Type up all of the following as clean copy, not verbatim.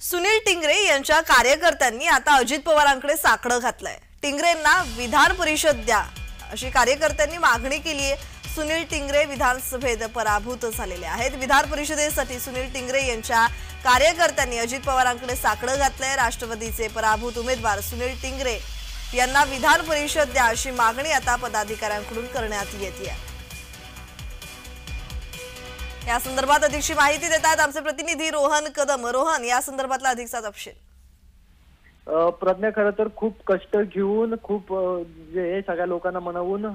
सुनील टिंगरे यांच्या कार्यकर्त्यांनी आता अजित पवारांकडे साकडं घातलंय। टिंगरेंना विधान परिषद द्या अशी कार्यकर्त्यांनी मागणी केली आहे। सुनील टिंगरे विधानसभेत पराभूत झालेले आहेत। विधान परिषदेसाठी सुनील टिंगरे यांच्या कार्यकर्त्यांनी अजित पवारांकडे साकडं घातलंय। राष्ट्रवादीचे पराभूत उमेदवार सुनील टिंगरे यांना विधान परिषद द्या अशी मागणी आता पदाधिकाऱ्यांकडून करण्यात येते। या संदर्भात अधिकची माहिती देतात आमचे प्रतिनिधी रोहन कदम। रोहन, या संदर्भातला अधिकचा तपशील। प्रज्ञा, खरं तर खूप कष्ट घेऊन खूप जे सगळ्या लोकांना मनवून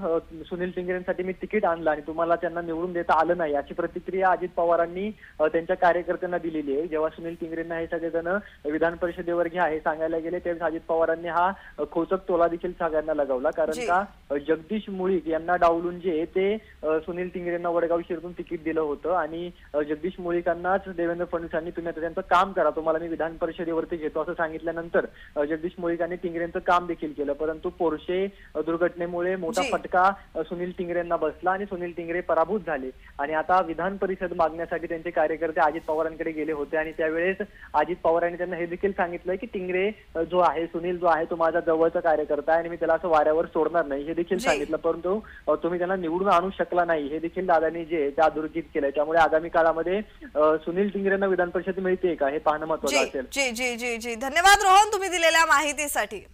सुनील टिंगरेंसाठी मी तिकीट आणलं आणि तुम्हाला त्यांना निवडून देता आलं नाही अशी प्रतिक्रिया अजित पवारांनी त्यांच्या कार्यकर्त्यांना दिलेली आहे। जेव्हा सुनील टिंगरेंना हे सगळेजण विधान परिषदेवर घ्या हे सांगायला गेले तेव्हा अजित पवारांनी हा खोचक टोला देखील सगळ्यांना लगावला। कारण का जगदीश मुळीक यांना डावलून जे ते सुनील टिंगरेंना वडगाव शिरूरून तिकीट दिलं होतं आणि जगदीश मुळीकांनाच देवेंद्र फडणवीसांनी तुम्ही आता त्यांचं काम करा, तुम्हाला मी विधान परिषदेवरती घेतो असं सांगितल्यानंतर जगदीश मुळीकांनी टिंगरेंचं काम देखील केलं। परंतु पोर्शे दुर्घटनेमुळे मोठा फटका सुनील टिंगरेंना बसला आणि सुनील टिंगरे पराभूत झाले आणि आता विधान परिषद मागण्यासाठी त्यांचे कार्यकर्ते अजित पवारांकडे गेले होते आणि त्यावेळेस अजित पवारांनी त्यांना हे देखील सांगितलं की टिंगरे जो आहे, सुनील जो आहे तो माझा जवळचा कार्यकर्ता आहे आणि मी त्याला असं वाऱ्यावर सोडणार नाही हे देखील सांगितलं। परंतु तुम्ही त्यांना निवडून आणू शकला नाही हे देखील दादांनी जे ते अधोरेखित केलंय। त्यामुळे आगामी काळामध्ये सुनील टिंगरेंना विधान परिषद मिळते का हे पाहणं महत्त्वाचं असेल। जी जी जी जी धन्यवाद रोहन, तुम्ही दिलेल्या माहितीसाठी।